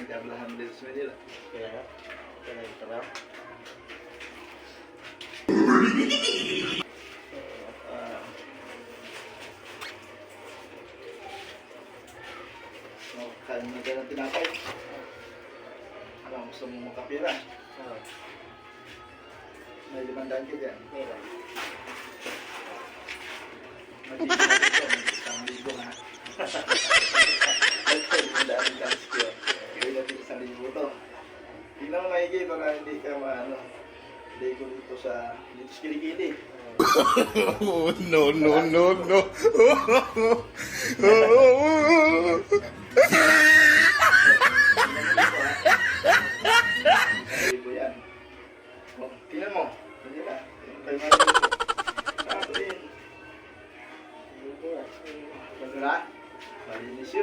nag-ablahan din sa Manila. Kaya nga. Kaya nagtrabaho. Kain na tayo ng tinapay. Ano, gusto mo makapira? Oo. May 500 ka dyan. Meron. Mag-isip natin ito. Isang libo ha. Ang daming chance ko. Gawin natin 1,000 to. Tingnan mo maigi para hindi ka maano. Hindi ko dito sa kilikili. Oh, no, no, no, no.